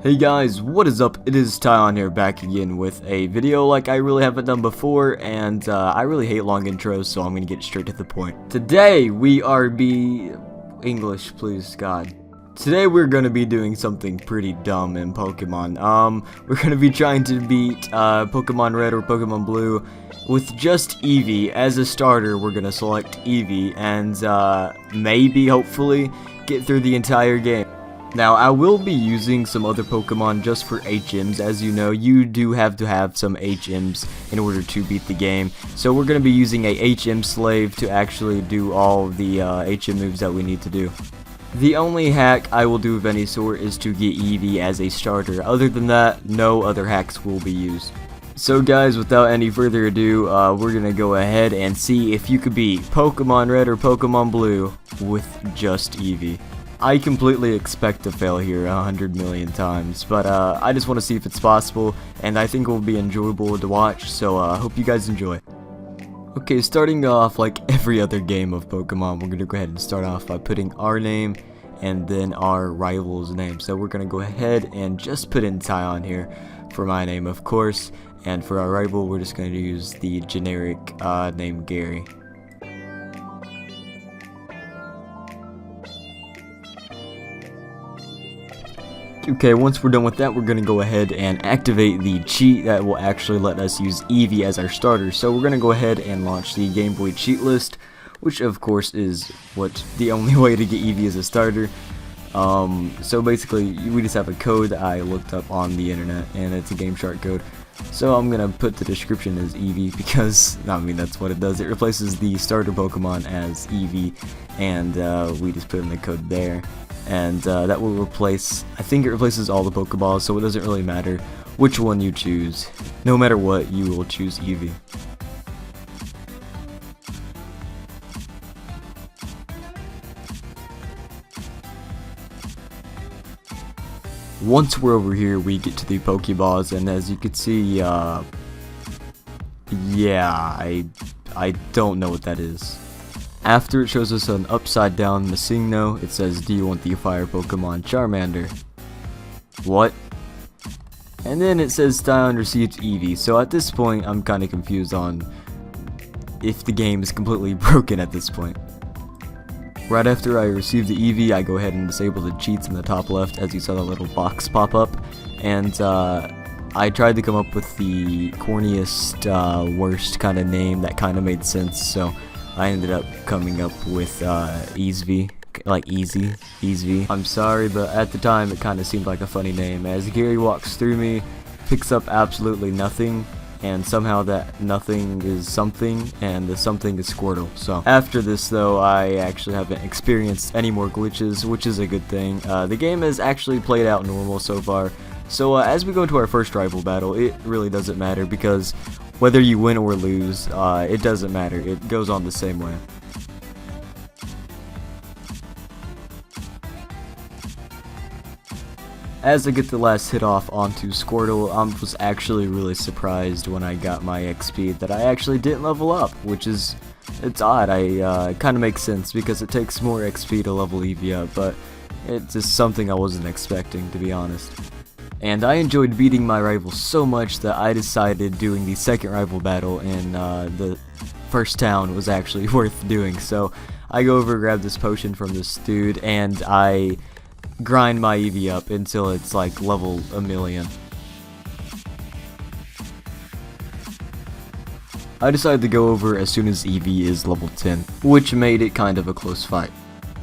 Hey guys, what is up? It is Tion here, back again with a video like I really haven't done before, and I really hate long intros, so I'm gonna get straight to the point. Today we are English, please God. Today we're gonna be doing something pretty dumb in Pokemon. We're gonna be trying to beat Pokemon Red or Pokemon Blue with just Eevee as a starter. We're gonna select Eevee and maybe, hopefully, get through the entire game. Now, I will be using some other Pokemon just for HMs. As you know, you do have to have some HMs in order to beat the game. So we're going to be using a HM slave to actually do all the HM moves that we need to do. The only hack I will do of any sort is to get Eevee as a starter. Other than that, no other hacks will be used. So guys, without any further ado, we're going to go ahead and see if you could beat Pokemon Red or Pokemon Blue with just Eevee. I completely expect to fail here 100 million times, but I just want to see if it's possible, and I think it will be enjoyable to watch, so I hope you guys enjoy. Okay, starting off like every other game of Pokemon, we're going to go ahead and start off by putting our name and then our rival's name. So we're going to go ahead and just put in Tion here for my name, of course, and for our rival, we're just going to use the generic name Gary. Okay, once we're done with that, we're going to go ahead and activate the cheat that will actually let us use Eevee as our starter. So we're going to go ahead and launch the Game Boy cheat list, which of course is the only way to get Eevee as a starter. So basically, we just have a code that I looked up on the internet, and it's a Game Shark code. So I'm going to put the description as Eevee because, I mean, that's what it does. It replaces the starter Pokemon as Eevee, and we just put in the code there. And that will replace, I think it replaces all the Pokeballs, so it doesn't really matter which one you choose. No matter what, you will choose Eevee. Once we're over here, we get to the Pokeballs, and as you can see, yeah, I don't know what that is. After it shows us an upside down Masigno, it says, "Do you want the fire Pokemon Charmander?" What? And then it says Tion received Eevee, so at this point I'm kinda confused on if the game is completely broken at this point. Right after I receive the Eevee, I go ahead and disable the cheats in the top left as you saw the little box pop up, and I tried to come up with the corniest, worst kind of name that kind of made sense, so I ended up coming up with Eevee, like Eevee. I'm sorry, but at the time it kind of seemed like a funny name, as Gary walks through me, picks up absolutely nothing, and somehow that nothing is something, and the something is Squirtle. So after this though, I actually haven't experienced any more glitches, which is a good thing. The game has actually played out normal so far, so as we go into our first rival battle, it really doesn't matter because whether you win or lose, it doesn't matter. It goes on the same way. As I get the last hit off onto Squirtle, I was actually really surprised when I got my XP that I actually didn't level up, which is, it's odd. It kind of makes sense because it takes more XP to level Eevee up, but it's just something I wasn't expecting, to be honest. And I enjoyed beating my rival so much that I decided doing the second rival battle in the first town was actually worth doing. So I go over, grab this potion from this dude, and I grind my Eevee up until it's like level 1,000,000. I decided to go over as soon as Eevee is level 10, which made it kind of a close fight.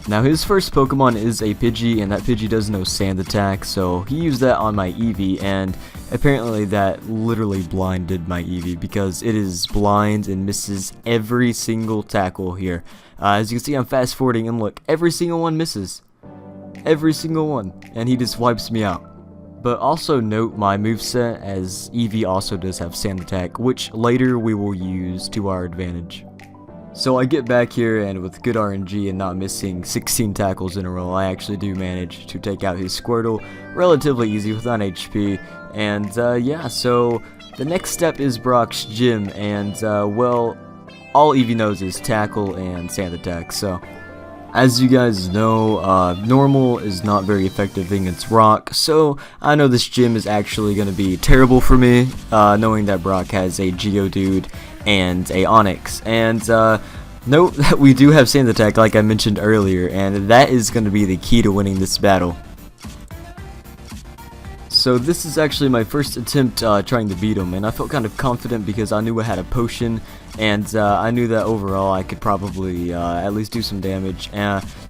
Now his first Pokemon is a Pidgey, and that Pidgey does no sand attack, so he used that on my Eevee, and apparently that literally blinded my Eevee because it is blind and misses every single tackle here. As you can see, I'm fast forwarding and look, every single one misses. Every single one, and he just wipes me out. But also note my moveset, as Eevee also does have sand attack, which later we will use to our advantage. So I get back here, and with good RNG and not missing 16 tackles in a row, I actually do manage to take out his Squirtle relatively easy with 9 HP. And yeah, so the next step is Brock's gym, and well, all Eevee knows is tackle and sand attack. So As you guys know, normal is not very effective against Brock, so I know this gym is actually going to be terrible for me, knowing that Brock has a Geodude and a Onix. And note that we do have Sand Attack like I mentioned earlier, and that is going to be the key to winning this battle. So this is actually my first attempt trying to beat him, and I felt kind of confident because I knew I had a potion, and I knew that overall I could probably at least do some damage.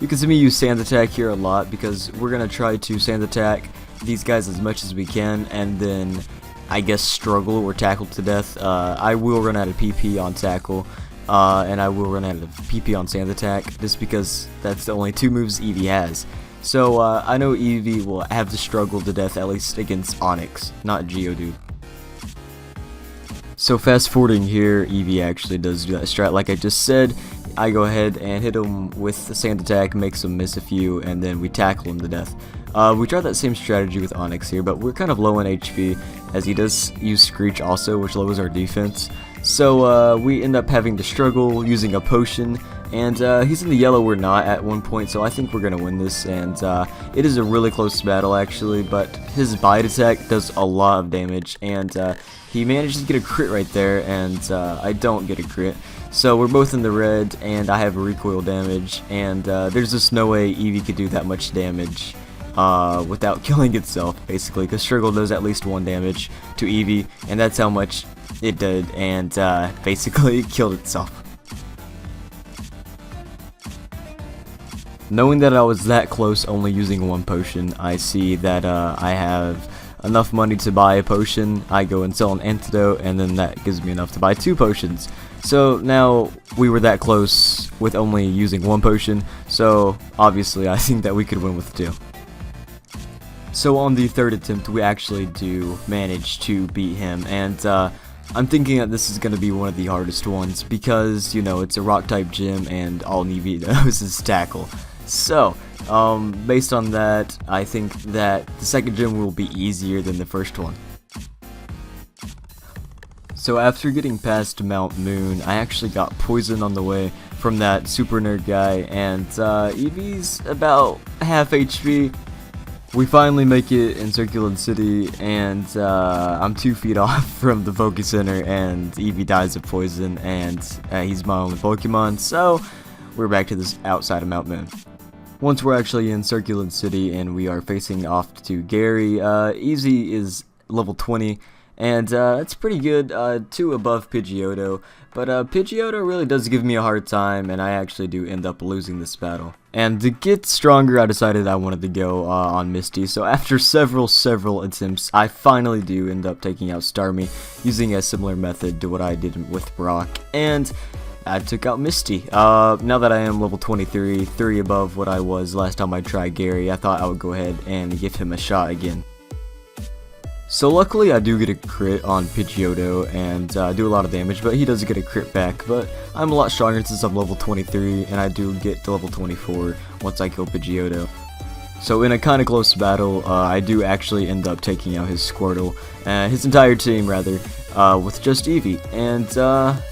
You can see me use Sand Attack here a lot because we're going to try to Sand Attack these guys as much as we can, and then I guess struggle or tackle to death. I will run out of PP on tackle, and I will run out of PP on Sand Attack, just because that's the only two moves Eevee has. So I know Eevee will have to struggle to death at least against Onix, not Geodude. So fast forwarding here, Eevee actually does do that strat like I just said. I go ahead and hit him with the Sand Attack, makes him miss a few, and then we tackle him to death. We tried that same strategy with Onix here, but we're kind of low on HP, as he does use Screech also, which lowers our defense. So we end up having to struggle using a potion, and he's in the yellow, we're not at one point, so I think we're going to win this, and it is a really close battle actually, but his Bite Attack does a lot of damage, and he manages to get a crit right there, and I don't get a crit. So we're both in the red, and I have a recoil damage, and there's just no way Eevee could do that much damage without killing itself, basically, because Struggle does at least 1 damage to Eevee, and that's how much it did, and basically killed itself. Knowing that I was that close only using 1 potion, I see that I have enough money to buy a potion. I go and sell an antidote, and then that gives me enough to buy 2 potions. So now we were that close with only using 1 potion, so obviously I think that we could win with 2. So on the 3rd attempt, we actually do manage to beat him, and I'm thinking that this is going to be one of the hardest ones because, you know, it's a rock type gym and all Eevee does is tackle. So, based on that, I think that the second gym will be easier than the first one. So after getting past Mount Moon, I actually got poisoned on the way from that super nerd guy, and Eevee's about half HP. We finally make it in Circular City, and I'm 2 feet off from the Focus Center, and Eevee dies of poison, and he's my only Pokemon, so we're back to this outside of Mount Moon. Once we're actually in Circular City, and we are facing off to Gary, Easy is level 20, and it's pretty good, 2 above Pidgeotto, but Pidgeotto really does give me a hard time, and I actually do end up losing this battle. And to get stronger, I decided I wanted to go on Misty, so after several attempts, I finally do end up taking out Starmie, using a similar method to what I did with Brock, and I took out Misty. Now that I am level 23, 3 above what I was last time I tried Gary, I thought I would go ahead and give him a shot again. So luckily I do get a crit on Pidgeotto and do a lot of damage, but he does get a crit back, but I'm a lot stronger since I'm level 23, and I do get to level 24 once I kill Pidgeotto. So in a kind of close battle, I do actually end up taking out his Squirtle, his entire team rather, with just Eevee, and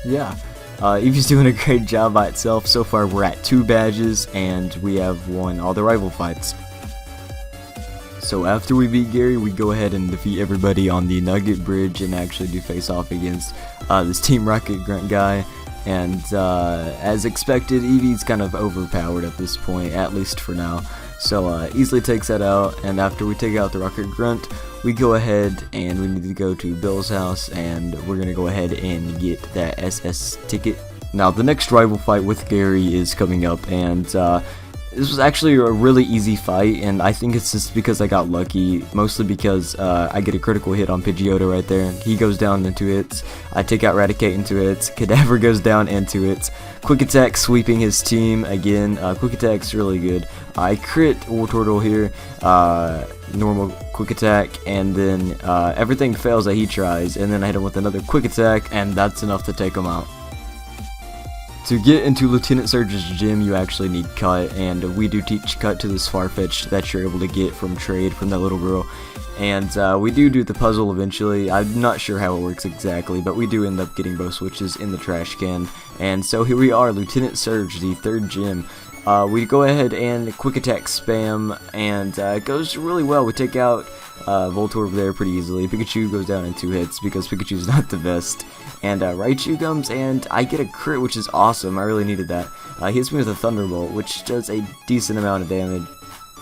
yeah. Eevee's doing a great job by itself. So far we're at 2 badges, and we have won all the rival fights. So after we beat Gary, we go ahead and defeat everybody on the Nugget Bridge and actually do face off against this Team Rocket Grunt guy. And as expected, Eevee's kind of overpowered at this point, at least for now. So easily takes that out, and after we take out the Rocket Grunt, we go ahead and we need to go to Bill's house, and we're going to go ahead and get that SS ticket. Now the next rival fight with Gary is coming up, and this was actually a really easy fight, and I think it's just because I got lucky, mostly because I get a critical hit on Pidgeotto right there. He goes down into it, I take out Raticate into it, Kadabra goes down into it, Quick Attack sweeping his team again. Quick Attack's really good. I crit WARTORTLE here, normal Quick Attack, and then everything fails that he tries, and then I hit him with another Quick Attack, and that's enough to take him out. To get into Lieutenant Surge's gym, you actually need Cut, and we do teach Cut to this Farfetch'd that you're able to get from trade from that little girl. And we do the puzzle eventually. I'm not sure how it works exactly, but we do end up getting both switches in the trash can. And so here we are, Lieutenant Surge, the 3rd gym. we go ahead and quick attack spam, and it goes really well. We take out Voltorb there pretty easily. Pikachu goes down in 2 hits because Pikachu's not the best. And Raichu comes, and I get a crit, which is awesome. I really needed that. He hits me with a Thunderbolt, which does a decent amount of damage.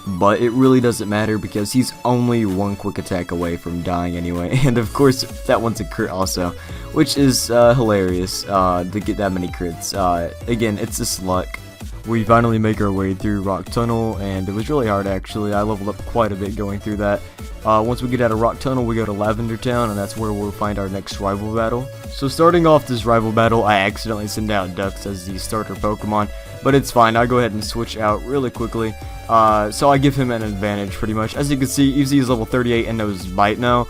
But it really doesn't matter because he's only 1 quick attack away from dying anyway. And of course, that one's a crit also, which is hilarious to get that many crits. Again, it's just luck. We finally make our way through Rock Tunnel, and it was really hard actually. I leveled up quite a bit going through that. Once we get out of Rock Tunnel, we go to Lavender Town, and that's where we'll find our next rival battle. So starting off this rival battle, I accidentally send out Ducks as the starter Pokemon, but it's fine. I go ahead and switch out really quickly. So I give him an advantage pretty much. As you can see, Eevee is level 38 and knows Bite now.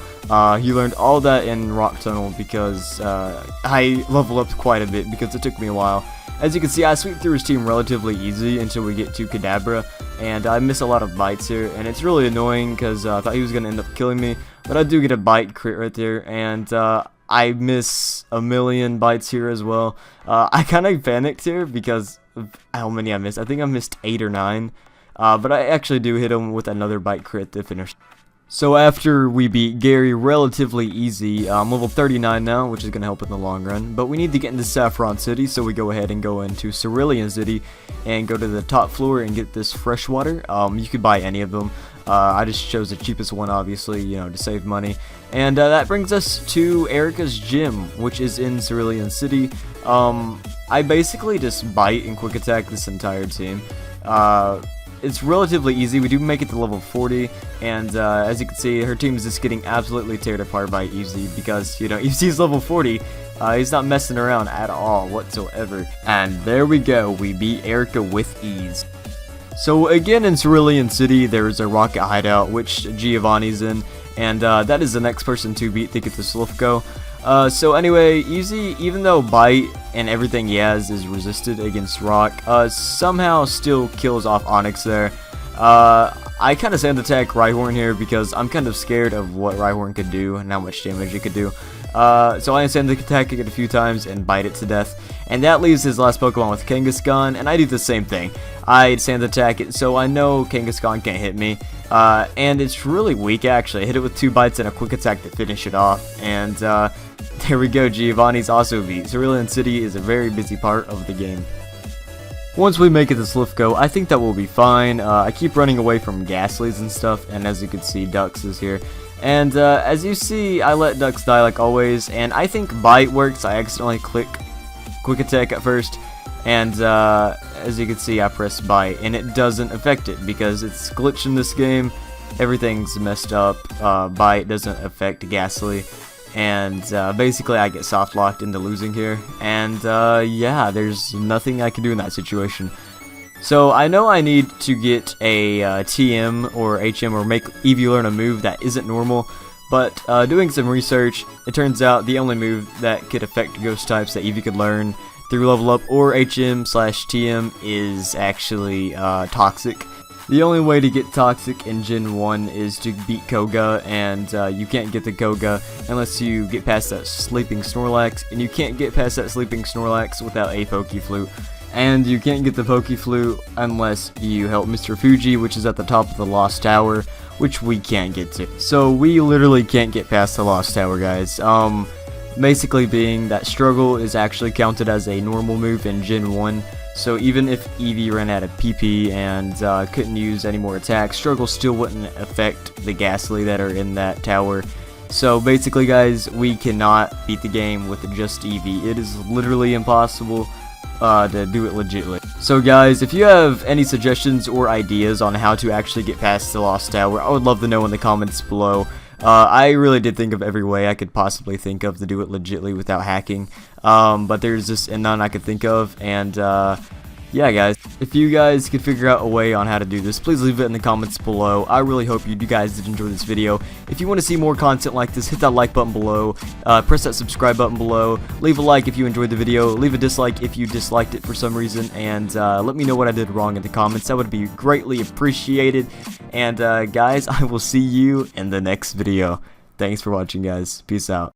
He learned all that in Rock Tunnel because I leveled up quite a bit because it took me a while. As you can see, I sweep through his team relatively easy until we get to Kadabra, and I miss a lot of bites here, and it's really annoying because I thought he was going to end up killing me, but I do get a bite crit right there, and I miss a million bites here as well. I kind of panicked here because of how many I missed. I think I missed 8 or 9, but I actually do hit him with another bite crit to finish. So after we beat Gary relatively easy, I'm level 39 now, which is going to help in the long run. But we need to get into Saffron City, so we go ahead and go into Cerulean City and go to the top floor and get this fresh water. You could buy any of them. I just chose the cheapest one, obviously, you know, to save money. And that brings us to Erica's gym, which is in Cerulean City. I basically just bite and quick attack this entire team. It's relatively easy. We do make it to level 40, and as you can see, her team is just getting absolutely teared apart by Eevee because, you know, Eevee's level 40. He's not messing around at all whatsoever. And there we go. We beat Erica with ease. So again, in Cerulean City, there's a rocket hideout, which Giovanni's in, and that is the next person to beat to get the Slufko. So anyway, Eevee, even though Bite and everything he has is resisted against Rock, somehow still kills off Onix there. I kind of sand attack Rhyhorn here because I'm kind of scared of what Rhyhorn could do and how much damage it could do. So I sand attack it a few times and bite it to death. And that leaves his last Pokemon with Kangaskhan, and I do the same thing. I sand attack it, so I know Kangaskhan can't hit me. And it's really weak actually. I hit it with 2 bites and a quick attack to finish it off. And there we go, Giovanni's also beat. Cerulean City is a very busy part of the game. Once we make it to Slufko, I think that will be fine. I keep running away from Ghastlies and stuff, and as you can see, Dux is here. And as you see, I let Dux die like always, and I think Bite works. I accidentally click Quick Attack at first, and as you can see, I press Bite, and it doesn't affect it because it's glitched in this game. Everything's messed up. Bite doesn't affect Ghastly. And basically I get soft locked into losing here, and yeah, there's nothing I can do in that situation. So I know I need to get a TM or HM or make Eevee learn a move that isn't normal, but doing some research, it turns out the only move that could affect ghost types that Eevee could learn through level up or HM/TM is actually Toxic. The only way to get Toxic in Gen 1 is to beat Koga, and you can't get the Koga unless you get past that Sleeping Snorlax, and you can't get past that Sleeping Snorlax without a Pokeflute. And you can't get the Pokeflute unless you help Mr. Fuji, which is at the top of the Lost Tower, which we can't get to. So we literally can't get past the Lost Tower, guys. Basically being that Struggle is actually counted as a normal move in Gen 1. So even if Eevee ran out of PP and couldn't use any more attacks, Struggle still wouldn't affect the Ghastly that are in that tower. So basically, guys, we cannot beat the game with just Eevee. It is literally impossible to do it legitly. So guys, if you have any suggestions or ideas on how to actually get past the Lost Tower, I would love to know in the comments below. I really did think of every way I could possibly think of to do it legitly without hacking, but there's just none I could think of, and yeah, guys, if you guys could figure out a way on how to do this, please leave it in the comments below. I really hope you guys did enjoy this video. If you want to see more content like this, hit that like button below, press that subscribe button below, leave a like if you enjoyed the video, leave a dislike if you disliked it for some reason, and let me know what I did wrong in the comments. That would be greatly appreciated. And guys, I will see you in the next video. Thanks for watching, guys. Peace out.